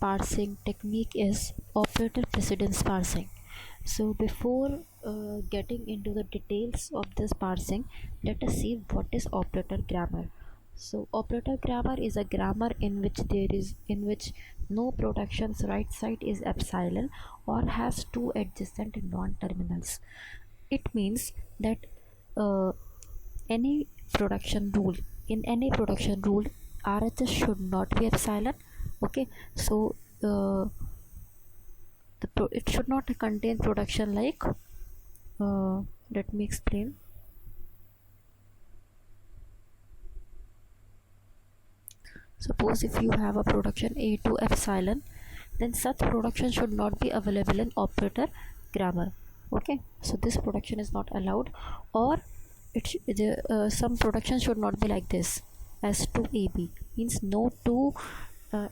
parsing technique is operator precedence parsing. So before getting into the details of this parsing, let us see what is operator grammar. So operator grammar is a grammar in which no production's right side is epsilon or has two adjacent non-terminals. It means that uh, any production rule any production rule RHS should not be epsilon. Okay, so it should not contain production like let me explain. Suppose if you have a production a to epsilon, then such production should not be available in operator grammar. Okay, so this production is not allowed, or some production should not be like this. S2AB means no two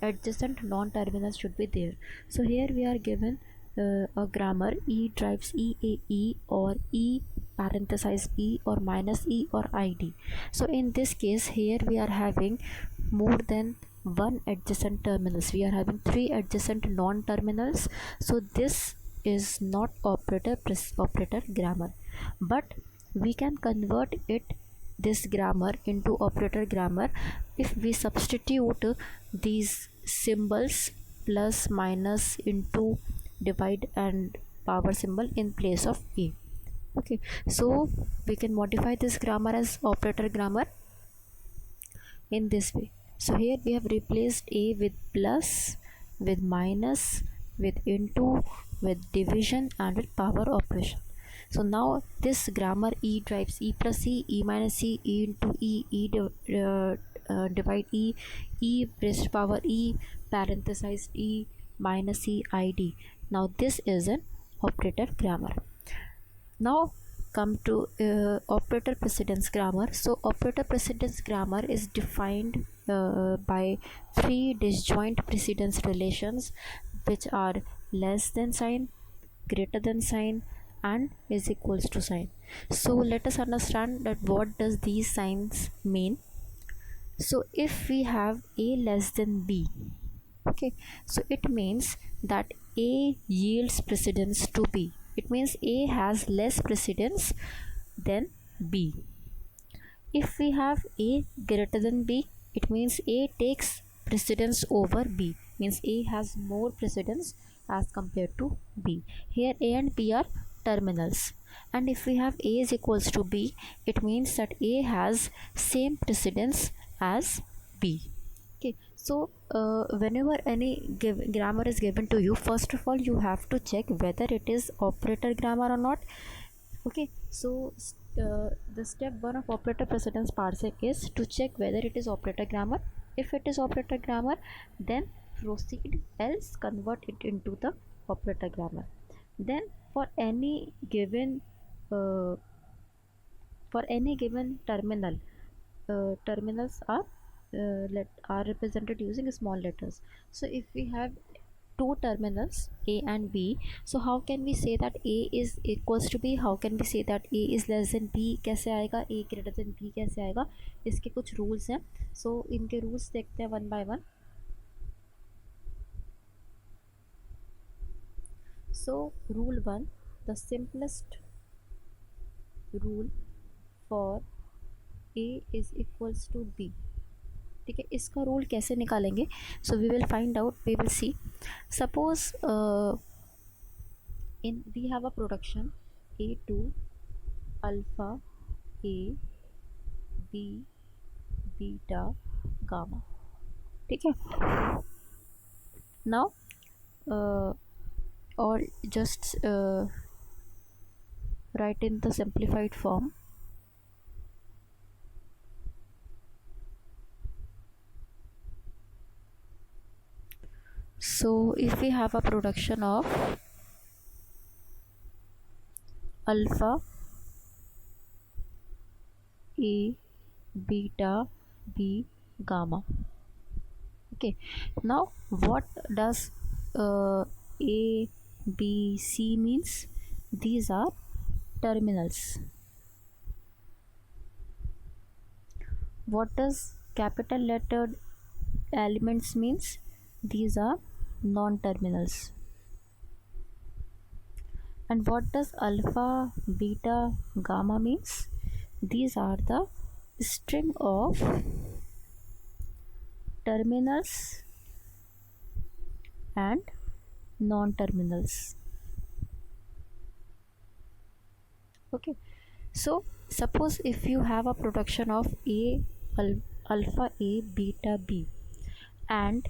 adjacent non-terminals should be there. So here we are given a grammar E drives EAE or E parenthesize E or minus E or ID. So in this case here we are having more than one adjacent terminals. We are having three adjacent non-terminals. So this is not operator grammar, but we can convert this grammar into operator grammar if we substitute these symbols plus minus into divide and power symbol in place of a. Okay, so we can modify this grammar as operator grammar in this way. So here we have replaced a with plus, with minus, with into, with division and with power operation. So now this grammar E drives E plus E, E minus E, E into E, divide E, E raised power E, parenthesized E, minus E, ID. Now this is an operator grammar. Now come to operator precedence grammar. So operator precedence grammar is defined by three disjoint precedence relations, which are less than sign, greater than sign, and is equals to sign. So let us understand that what does these signs mean. So if we have a less than b, okay, so it means that a yields precedence to b. It means a has less precedence than b. If we have a greater than b, it means a takes precedence over b, means a has more precedence as compared to b. Here a and b are terminals, and if we have a is equals to b, it means that a has same precedence as b. Okay, so whenever any grammar is given to you, first of all you have to check whether it is operator grammar or not. Okay, so the step 1 of operator precedence parsing is to check whether it is operator grammar. If it is operator grammar, then proceed, else convert it into the operator grammar. Then for any given terminal, terminals are represented using small letters. So if we have two terminals a and b, so how can we say that a is equals to b? How can we say that a is less than b? कैसे आएगा? a greater than b कैसे आएगा? इसके कुछ rules हैं, so इनके rules देखते हैं one by one. So rule 1, the simplest rule for a is equals to b. ठीक है, इसका रूल कैसे निकालेंगे? So we will find out, we will see. Suppose in we have a production a2 alpha a b beta gamma. ठीक है, now और just write in the simplified form. So if we have a production of alpha a beta b gamma. Okay, now what does a b c means? These are terminals. What does capital lettered elements means? These are non-terminals. And what does alpha, beta, gamma means? These are the string of terminals and non-terminals. Okay, so suppose if you have a production of alpha A beta B, and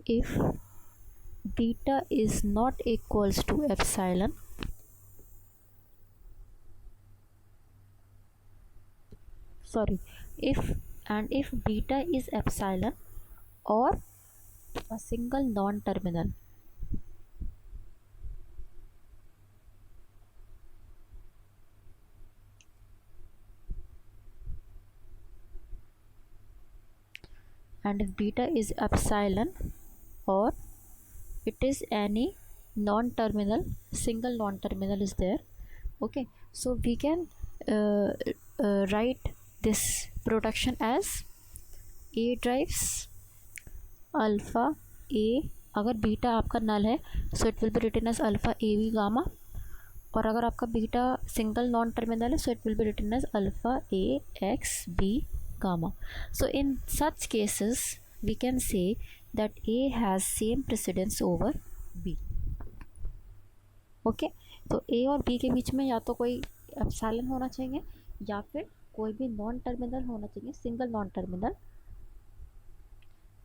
if beta is not equals to epsilon, sorry, if beta is epsilon or a single non-terminal, and if beta is epsilon or it is any non-terminal, single non-terminal is there. Okay, so we can write this production as A drives alpha A, अगर beta आपका null है so it will be written as alpha A V gamma, और अगर आपका beta single non terminal है so it will be written as alpha A X B gamma. So in such cases we can say that A has same precedence over B. Okay, तो A और B के बीच में या तो कोई epsilon होना चाहिए या फिर कोई भी नॉन टर्मिनल होना चाहिए, single non terminal.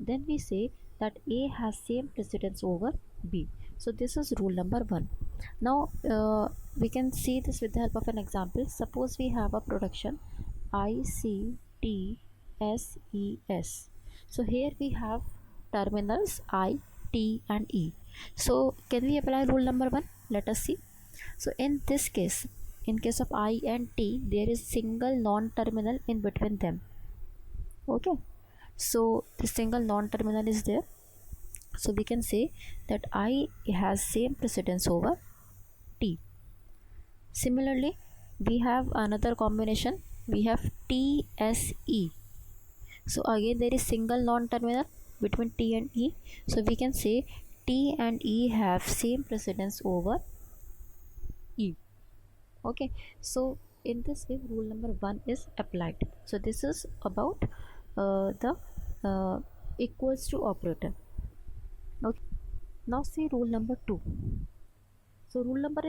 Then we say that A has same precedence over B. So this is rule number 1. Now we can see this with the help of an example. Suppose we have a production ICTSES. So here we have terminals I, T and E. So can we apply rule number 1? Let us see. So in this case, in case of I and T, there is single non-terminal in between them. Okay, so the single non-terminal is there, so we can say that I has same precedence over T. Similarly, we have another combination, we have TSE. So again there is single non-terminal between T and E, so we can say T and E have same precedence over E. Okay, so in this way rule number 1 is applied. So this is about the equals to operator. Okay, now see rule number 2. So rule number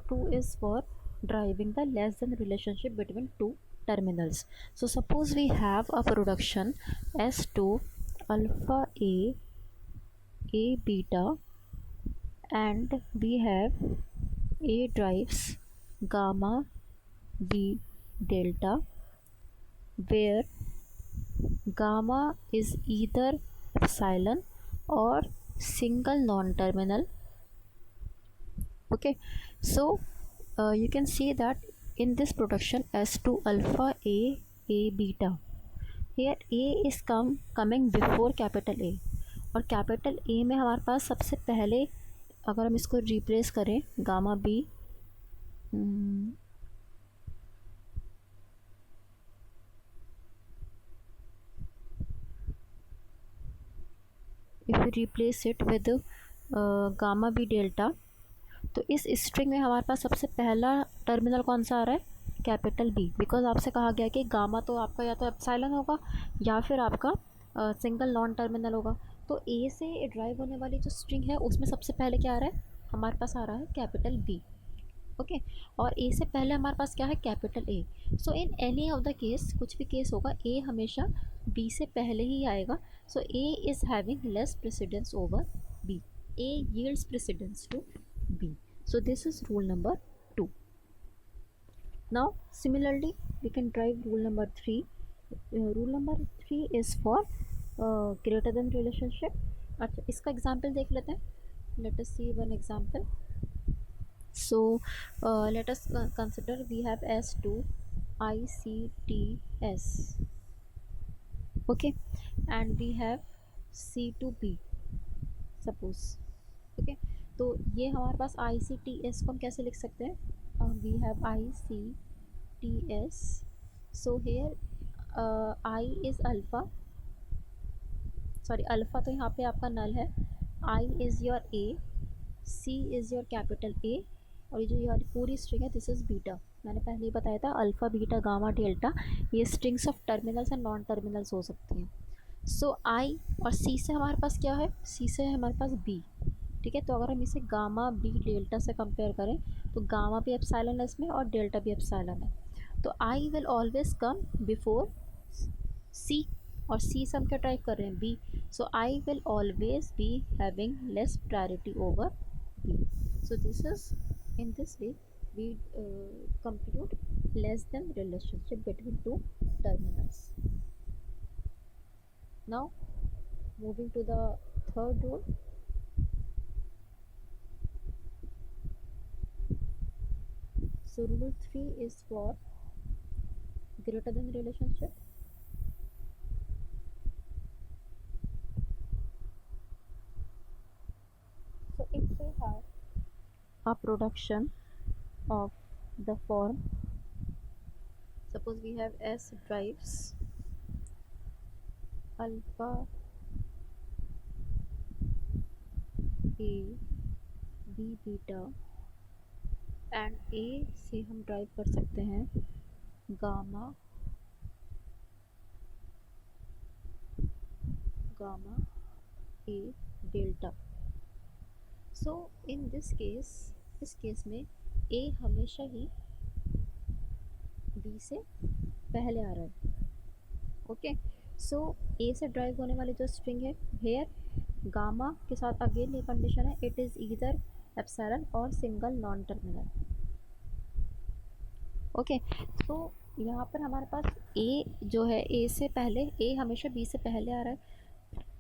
2 is for driving the less than relationship between two terminals. So suppose we have a production S2 alpha A beta, and we have A drives gamma B delta, where gamma is either epsilon or single non-terminal. Okay, so you can see that in this production S2 alpha A beta, here A is coming before capital A, और capital A में हमारे पास सबसे पहले अगर हम इसको replace करें gamma B, if you replace it with gamma B delta, तो इस स्ट्रिंग में हमारे पास सबसे पहला टर्मिनल कौन सा आ रहा है, कैपिटल बी, बिकॉज आपसे कहा गया कि गामा तो आपका या तो एप्सिलॉन होगा या फिर आपका सिंगल नॉन टर्मिनल होगा. तो ए से ड्राइव होने वाली जो स्ट्रिंग है उसमें सबसे पहले क्या आ रहा है, हमारे पास आ रहा है कैपिटल बी. ओके, और ए से पहले हमारे पास क्या है, capital A. So in any of the case, कुछ भी केस होगा, ए हमेशा बी से पहले ही आएगा. So A is having less precedence over B, A yields precedence to B. So this is rule number 2. Now similarly we can drive rule number 3. Rule number 3 is for greater than relationship. अच्छा, इसका example देख लेते हैं. Let us see one example. So let us consider we have S2 ICTS. Okay, and we have C2B suppose. Okay, तो ये हमारे पास ICTS को हम कैसे लिख सकते हैं, we have ICTS. So here I is alpha sorry alpha तो यहाँ पे आपका नल है, I is your A, C is your capital A, और ये जो यार पूरी स्ट्रिंग है दिस इज़ बीटा। मैंने पहले ही बताया था अल्फ़ा बीटा गामा डेल्टा ये strings of terminals and non terminals हो सकती हैं। सो आई और सी से हमारे पास क्या है, सी से है हमारे पास बी, ठीक है। तो अगर हम इसे गामा बी डेल्टा से कंपेयर करें तो गामा भी एप्सिलॉन है इसमें और डेल्टा भी एप्सिलॉन है। तो I will always come before C, और सी से हम क्या ड्राइव कर रहे हैं B, so I will always be having less priority over B. So this is in this way we compute less than relationship between two terminals. Now moving to the third rule. So rule 3 is for greater than relationship. So if we have a production of the form, suppose we have S drives alpha A B beta and A से हम drive कर सकते हैं gamma gamma A delta. So in this case, इस case में A हमेशा ही B से पहले आ रहा है। ओके, सो A से ड्राइव होने वाली जो स्ट्रिंग है हेयर गामा के साथ अगेन ये कंडीशन है इट इज़ ईदर एप्सिलॉन और सिंगल नॉन टर्मिनल। ओके, तो यहाँ पर हमारे पास A जो है A से पहले, A हमेशा B से पहले आ रहा है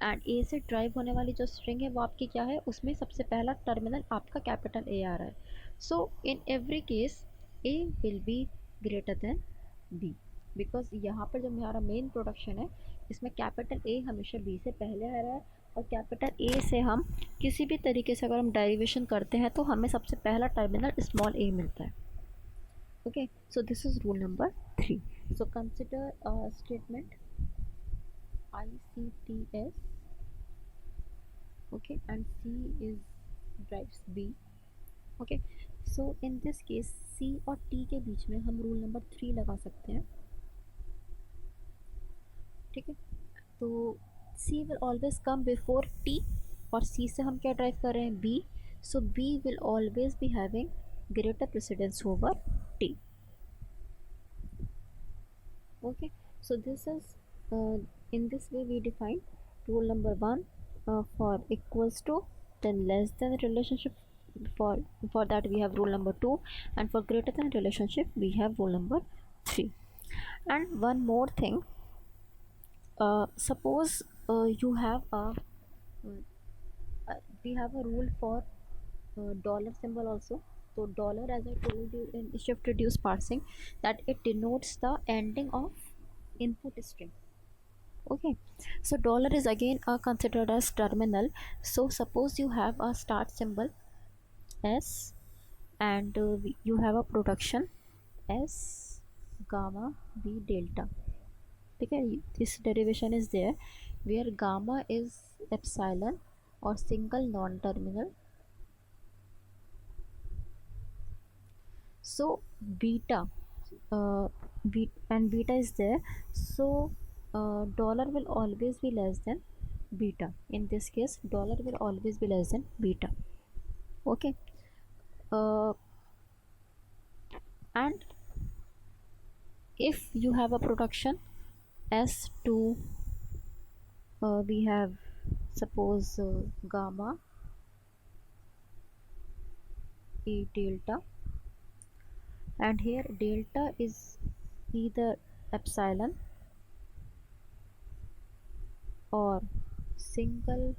एंड A से ड्राइव होने वाली जो स्ट्रिंग है वो आपकी क्या है, उसमें सबसे पहला टर्मिनल आपका कैपिटल A आ रहा है। So in every case A will be greater than B, because यहाँ पर जो हमारा मेन प्रोडक्शन है इसमें कैपिटल A हमेशा B से पहले आ रहा है, और कैपिटल A से हम किसी भी तरीके से अगर हम डेरिवेशन करते हैं तो हमें सबसे पहला टर्मिनल स्मॉल a मिलता है। Okay, so this is rule number 3. So consider statement ICTS, okay, and C is drives B. Okay, so in this case C और T के बीच में हम रूल नंबर 3 लगा सकते हैं, ठीक है। तो C will always come before T, और C से हम क्या ड्राइव कर रहे हैं B, so B will always be having greater precedence over T. Okay, so this is in this way we define rule number 1 for equals to, then less than relationship, for that we have rule number 2, and for greater than relationship we have rule number 3. And one more thing, suppose you have we have a rule for dollar symbol also. So dollar, as I told you in shift reduce parsing, that it denotes the ending of input string. Okay, so dollar is again considered as terminal. So suppose you have a start symbol S and you have a production S gamma B delta. Okay, this derivation is there where gamma is epsilon or single non-terminal. So beta and beta is there, so dollar will always be less than beta. In this case dollar will always be less than beta. Okay, and if you have a production S2, we have suppose gamma A delta, and here delta is either epsilon or single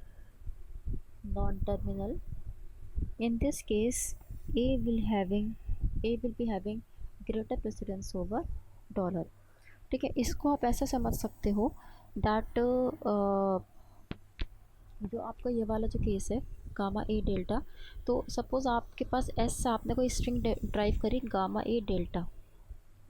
non-terminal. In this case A will be having greater precedence over dollar. ठीक है, इसको आप ऐसा समझ सकते हो that जो आपका ये वाला जो केस है गामा ए डेल्टा, तो सपोज़ आपके पास एस से आपने कोई स्ट्रिंग ड्राइव करी गामा ए डेल्टा,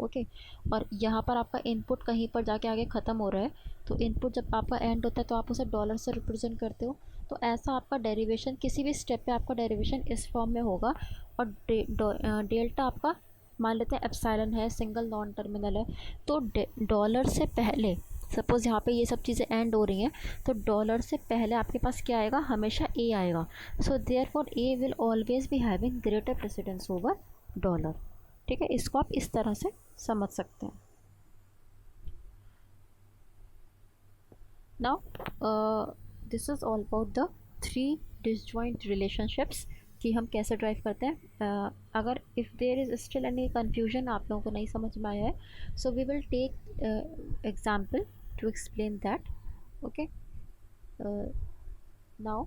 ओके। और यहाँ पर आपका इनपुट कहीं पर जाके आगे ख़त्म हो रहा है, तो इनपुट जब आपका एंड होता है तो आप उसे डॉलर से रिप्रेजेंट करते हो। तो ऐसा आपका डेरिवेशन किसी भी स्टेप पे आपका डेरिवेशन इस फॉर्म में होगा। और डेल्टा आपका मान लेते हैं एप्सिलॉन है, सिंगल नॉन टर्मिनल है, तो डॉलर से पहले सपोज़ यहाँ पे ये सब चीज़ें एंड हो रही हैं, तो डॉलर से पहले आपके पास क्या आएगा, हमेशा ए आएगा। So therefore A will always be having greater precedence over dollar. ठीक है, इसको आप इस तरह से समझ सकते हैं। Now this is all about the 3 disjoint relationships कि हम कैसे ड्राइव करते हैं। अगर if there is still any confusion, आप लोगों को नहीं समझ में आया है, so we will take example to explain that. Okay, now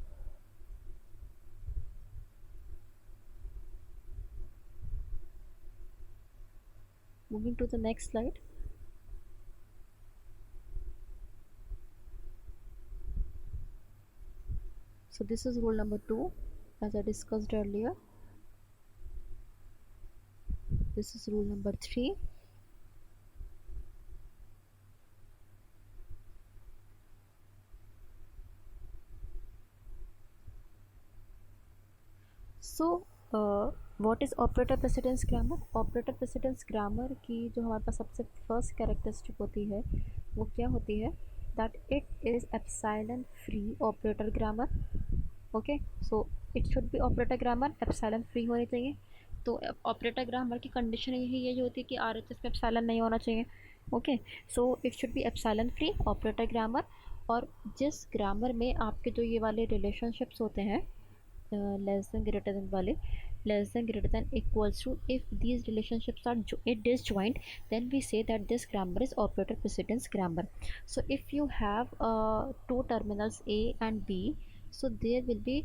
moving to the next slide. So this is rule number 2, as I discussed earlier. This is rule number 3. So what is operator precedence grammar? Operator precedence grammar की जो हमारे पास सबसे first characteristic होती है वो क्या होती है, that it is epsilon free operator grammar. Okay, so it should be operator grammar, epsilon free होनी चाहिए। तो ऑपरेटर ग्रामर की कंडीशन यही होती है कि आरएचएस में एप्सिलॉन नहीं होना चाहिए। Okay, so it should B epsilon free operator grammar. और जिस ग्रामर में आपके जो ये वाले रिलेशनशिप्स होते हैं लेस देन ग्रेटर देन वाले, less than greater than equals to, if these relationships are disjoint, then we say that this grammar is operator precedence grammar. So if you have two terminals a and b, so there will be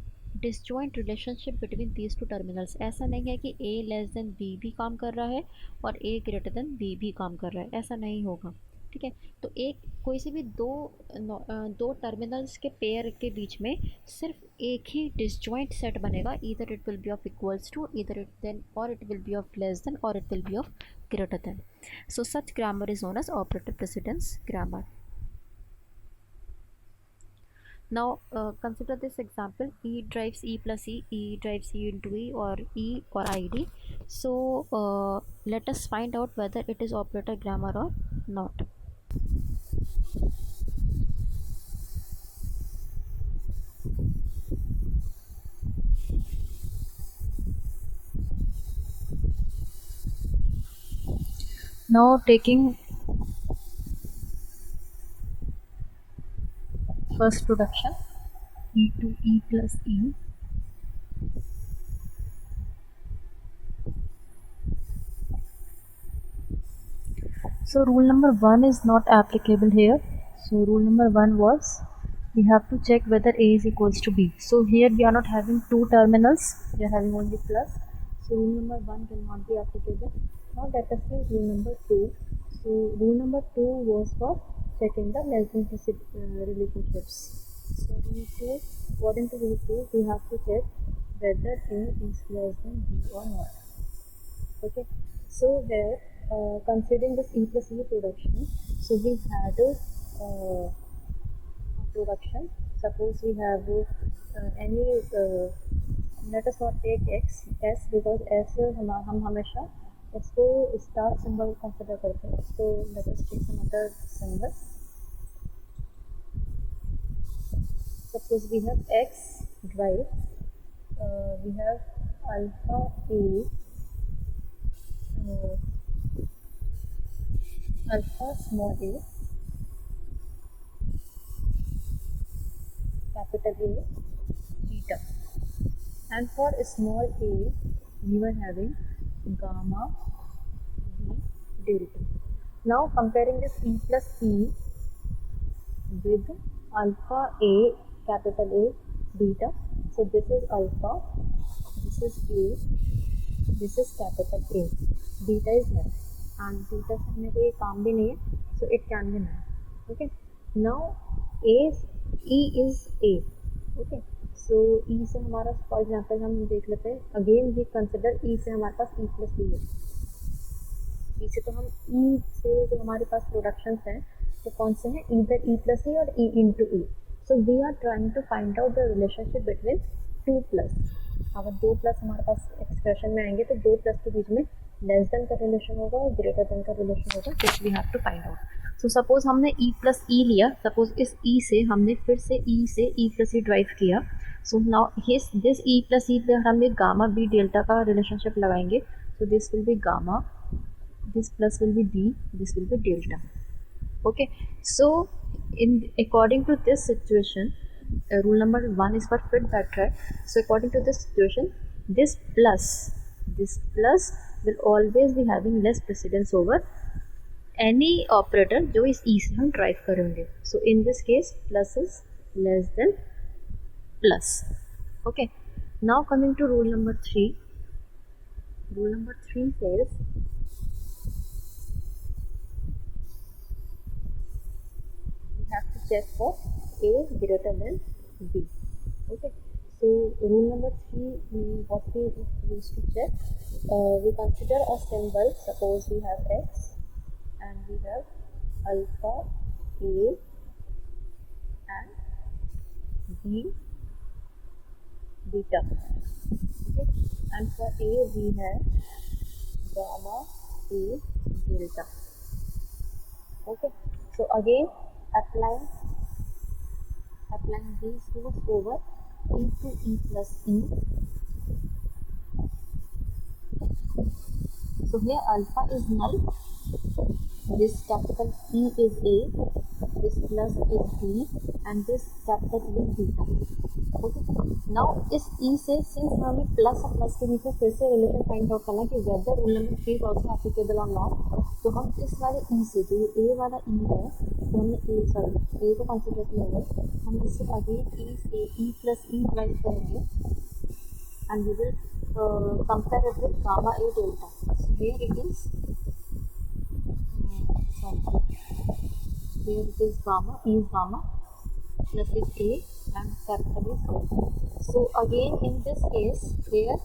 disjoint relationship between these two terminals. ऐसा नहीं है कि a less than b भी काम कर रहा है और a ग्रेटर देन b भी काम कर रहा है, ऐसा नहीं होगा। ठीक है, तो एक कोई से भी दो टर्मिनल्स के पेयर के बीच में सिर्फ एक ही डिसजॉइंट सेट बनेगा, either it will be of equals to, either it then, और it will be of less than, और it will be of greater than. So such grammar is known as operator precedence grammar. Now consider this example: E drives E plus E, E drives E into E, or ID. So let us find out whether it is operator grammar or not. Now taking first production, E to E plus E. So rule number 1 is not applicable here. So rule number 1 was we have to check whether A is equals to B. So here we are not having two terminals, we are having only plus. So rule number 1 will not be applicable. Now let us see rule number 2. So rule number 2 was for checking the less than relationships. So rule 2, according to rule 2, we have to check whether A is less than B or not. Okay, so here considering this E plus E production, so we had a production. Suppose we have any let us not take x s, because s हम हमेशा इसको star symbol consider करते हैं, so let us take some other symbol. Suppose we have x drive, we have alpha a, alpha small a, capital A, beta, and for small a we were having gamma b delta. Now comparing this E plus E with alpha a, capital A, beta, so this is alpha, this is A, this is capital A, beta is null, and beta से हमें कोई काम भी नहीं है, so it can be null. Okay, now A is, E is A. Okay, so E से हमारा for example हम देख लेते हैं, again we consider E से हमारे पास E plus E है, ई से तो हम ई से जो हमारे पास प्रोडक्शंस हैं तो कौन से हैं, ईदर ई प्लस ई और E into E. So we are trying to find out the relationship between 2 plus. अगर 2 प्लस हमारे पास एक्सप्रेशन में आएंगे तो 2 प्लस के बीच में लेस देन का रिलेशन होगा और ग्रेटर देन का रिलेशन होगा, which we have to find out. So suppose हमने ई प्लस ई लिया, सपोज इस ई से हमने फिर से ई प्लस ई ड्राइव किया. So now this E plus E पे हम एक गामा बी डेल्टा का रिलेशनशिप लगाएंगे. So this will be gamma, this plus will be b, this will be delta. Okay, so in according to this situation, rule number 1 is for fit backtrack. So according to this situation, this plus will always be having less precedence over any operator जो इस e से हम drive करेंगे. So in this case plus is less than plus. Okay, now coming to rule number 3. Rule number 3 says have to check for a greater than b. Okay, so rule number 3, what we use to check, we consider a symbol. Suppose we have x and we have alpha a and b beta. Okay, and for a we have gamma a delta. Okay, so again applying these rules over into e plus e. So here alpha is null, this capital E is A, this plus is B and this capital E is beta. Okay, now इस E से since हमें plus और plus के बीच में फिर से relation find out करना है कि whether rule number 3 is also applicable और नॉट. तो हम इस वाले E से, जो ये A वाला E है, तो हमने A को कंसिडर किया है, हम इससे अगेन E से E प्लस E ड्राइव करेंगे and we will compare it with gamma A delta. So here it is here it is gamma, E is gamma, plus is A and capital is delta. So again in this case here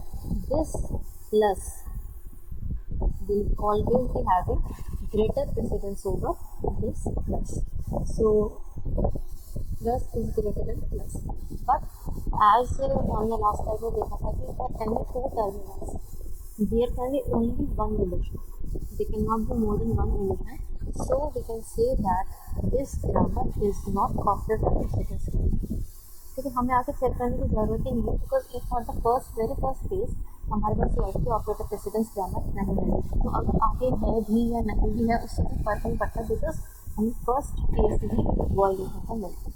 this plus will always be having greater precedence over this plus. So plus is greater than plus. But as हमने last time में देखा था कि for any two terminals there can be only one relation. They cannot be more than one relation. So we can say that this grammar is not operator precedence grammar. क्योंकि हमें आगे check करने की ज़रूरत ही नहीं है, because for the very first case हमारे पास ये ऑपरेटर प्रेसिडेंस ग्रामर नहीं है. तो अगर आगे है भी या नहीं भी है उससे कोई फर्क नहीं पड़ता, बिकॉज हमें फर्स्ट केस ही वॉल्यूशन का मिलता है.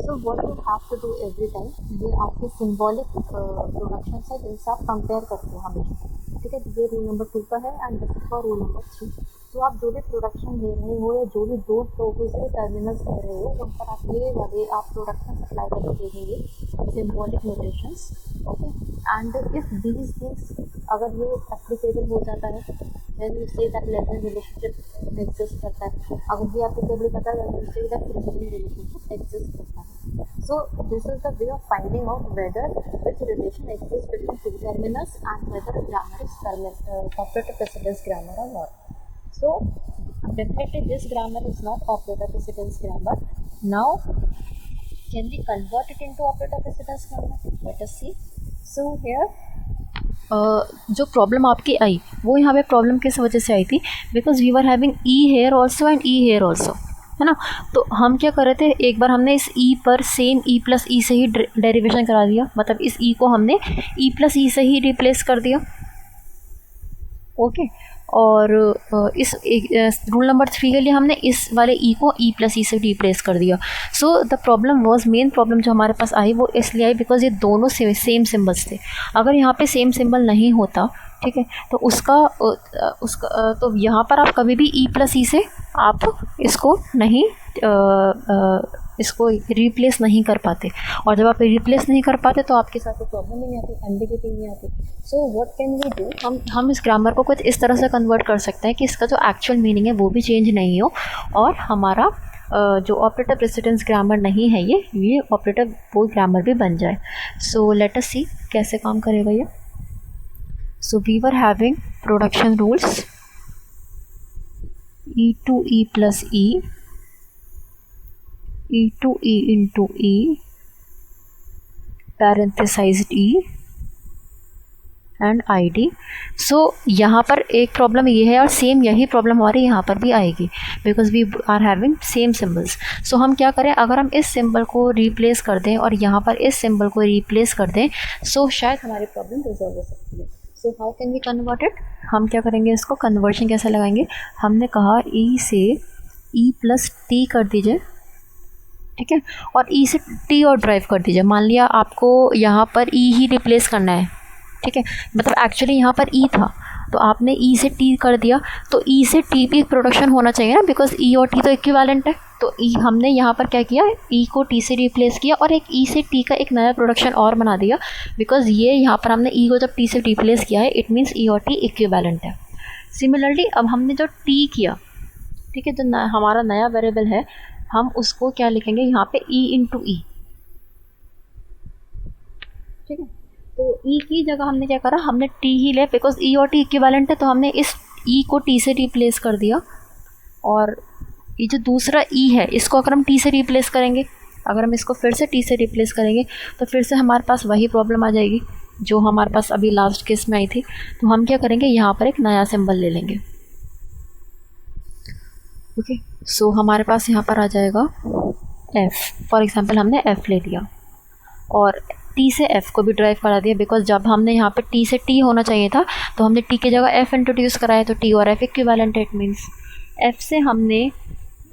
So what you have to do every time, ये आपके सिम्बॉलिक प्रोडक्शन है जिनसे आप कंपेयर करते हो हमेशा. ठीक है, ये रूल नंबर 2 का है and this is for rule number 3. तो आप जो भी प्रोडक्शन दे रहे हो या जो भी दो ऑपोजिट टर्मिनल्स दे रहे हो उन पर आप ये वाले आप प्रोडक्शन अप्लाई करके देंगे symbolic notations. Okay, and if these things अगर ये एप्लीकेबल हो जाता है then you say that less than relationship exist करता है. अगर ये एप्लीकेबल करता है then you say that principle relationship exist करता है. So this is the way of finding out whether which relation exist between two terminals and whether grammar is operator precedence grammar और not. So definitely this grammar is not operator precedence grammar. Now can we convert it into operator precedence grammar? Let us see. So here जो problem आपकी आई वो यहाँ पे problem किस वजह से आई थी, because we were having E here also and E here also, है ना. तो हम क्या कर रहे थे, एक बार हमने इस ई पर सेम ई प्लस ई से ही डेरिवेशन करा दिया, मतलब इस ई को हमने ई प्लस ई से ही रिप्लेस कर दिया. ओके, और इस रूल नंबर 3 के लिए हमने इस वाले ई को ई प्लस ई से रिप्लेस कर दिया. So the problem was, main problem जो हमारे पास आई वो इसलिए आई बिकॉज ये दोनों सेम सिम्बल्स थे. अगर यहाँ पे सेम सिम्बल नहीं होता, ठीक है, तो उसका तो यहाँ पर आप कभी भी ई प्लस ई से आप इसको नहीं इसको रिप्लेस नहीं कर पाते, और जब आप रिप्लेस नहीं कर पाते तो आपके साथ कोई प्रॉब्लम ही नहीं आती, एम्बिग्यूटी नहीं आती. So what can we do, हम इस ग्रामर को कुछ इस तरह से कन्वर्ट कर सकते हैं कि इसका जो एक्चुअल मीनिंग है वो भी चेंज नहीं हो और हमारा जो ऑपरेटर प्रेसिडेंस ग्रामर नहीं है ये ऑपरेटर वो ग्रामर भी बन जाए. सो लेट अस सी कैसे काम करेगा ये. So we were having production rules. e to e plus e to e into e parenthesized e and I D. So यहाँ पर एक प्रॉब्लम ये है और सेम यही प्रॉब्लम हमारी यहाँ पर भी आएगी because we are having same symbols. So हम क्या करें, अगर हम इस सिंबल को रिप्लेस कर दें और यहाँ पर इस सिंबल को रिप्लेस कर दें सो शायद हमारी प्रॉब्लम रिजॉल्व हो सकती है. So how can we convert it? हम क्या करेंगे, इसको कन्वर्शन कैसे लगाएंगे. हमने कहा ई से ई प्लस टी कर दीजिए, ठीक है, और ई से टी और ड्राइव कर दीजिए. मान लिया आपको यहाँ पर ई ही रिप्लेस करना है, ठीक है, मतलब एक्चुअली यहाँ पर ई था तो आपने ई से टी कर दिया, तो ई से टी भी प्रोडक्शन होना चाहिए ना, बिकॉज ई और टी तो इक्विवेलेंट है. तो ई हमने यहाँ पर क्या किया, ई को टी से रिप्लेस किया और एक ई से टी का एक नया प्रोडक्शन और बना दिया, बिकॉज ये यहाँ पर हमने ई को जब टी से रिप्लेस किया है इट मीन्स ई और टी इक्विवेलेंट है. सिमिलरली अब हमने जो टी किया, ठीक है, जो हमारा नया वेरिएबल है हम उसको क्या लिखेंगे यहाँ पे ई इंटू ई, ठीक है. तो ई की जगह हमने क्या करा, हमने टी ही ले, बिकॉज ई और टी इक्विवेलेंट है तो हमने इस ई को टी से रिप्लेस कर दिया. और ये जो दूसरा ई है इसको अगर हम टी से रिप्लेस करेंगे, अगर हम इसको फिर से टी से रिप्लेस करेंगे तो फिर से हमारे पास वही प्रॉब्लम आ जाएगी जो हमारे पास अभी लास्ट केस में आई थी. तो हम क्या करेंगे, यहाँ पर एक नया सिंबल ले लेंगे. ओके, सो हमारे पास यहाँ पर आ जाएगा एफ़. फॉर एग्जांपल हमने एफ़ ले लिया और टी से एफ़ को भी ड्राइव करा दिया, बिकॉज जब हमने यहाँ पे टी से टी होना चाहिए था तो हमने टी की जगह एफ़ इंट्रोड्यूस कराया, तो टी और एफ़ इक्विवेलेंट है. इट मीन्स एफ़ से हमने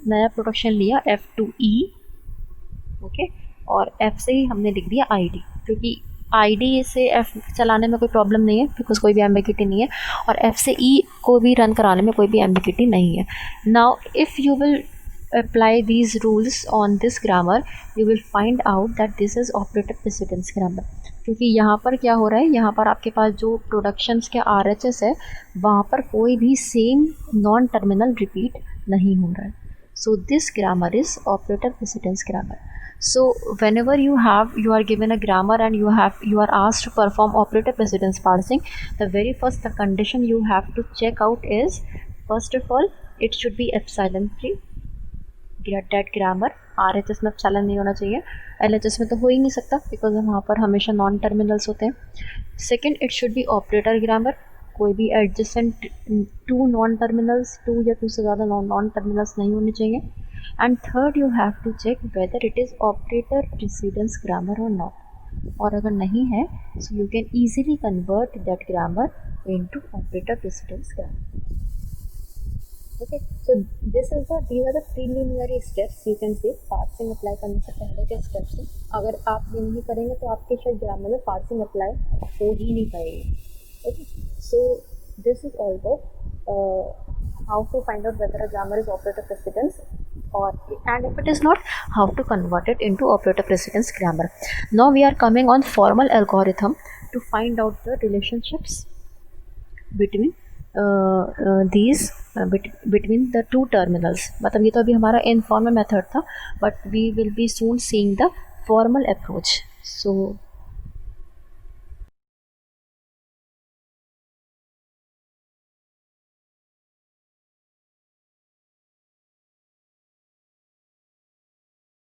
नया प्रोडक्शन लिया एफ़ टू ई, ओके, और एफ़ से ही हमने लिख दिया आई डी, क्योंकि आई डी से एफ़ चलाने में कोई प्रॉब्लम नहीं है बिकॉज कोई भी एम्बिग्यूटी नहीं है, और एफ़ से ई को भी रन कराने में कोई भी एम्बिग्यूटी नहीं है. Now if you will apply these rules on this grammar you will find out that this is operator precedence grammar. क्योंकि यहाँ पर क्या हो रहा है, यहाँ पर आपके पास जो प्रोडक्शंस के RHS है वहाँ पर कोई भी सेम नॉन टर्मिनल रिपीट नहीं हो रहा है. So this grammar is operator precedence grammar. So whenever you are given a grammar and you are asked to perform operator precedence parsing, the very first the condition you have to check out is, first of all it should be epsilon free. That grammar RHS में epsilon नहीं होना चाहिए, LHS में तो हो ही नहीं सकता because वहाँ पर हमेशा नॉन टर्मिनल्स होते हैं. Second, it should be operator grammar, कोई भी adjacent two non terminals, two या टू से ज़्यादा नॉन टर्मिनल्स नहीं होने चाहिए. And third, you have to check whether it is operator precedence grammar और नॉट, और अगर नहीं है so you can easily convert that grammar into operator precedence grammar. Okay, so these are the preliminary steps you can say parsing apply करने से पहले के steps हैं. अगर आप ये नहीं करेंगे तो आपके शायद ग्रामर में parsing apply हो ही नहीं पाएगी. Okay, so this is all about how to find out whether a grammar is operator precedence or, and if it is not, how to convert it into operator precedence grammar. Now we are coming on formal algorithm to find out the relationships between between the two terminals. मतलब ये तो अभी हमारा informal method था, but we will be soon seeing the formal approach. So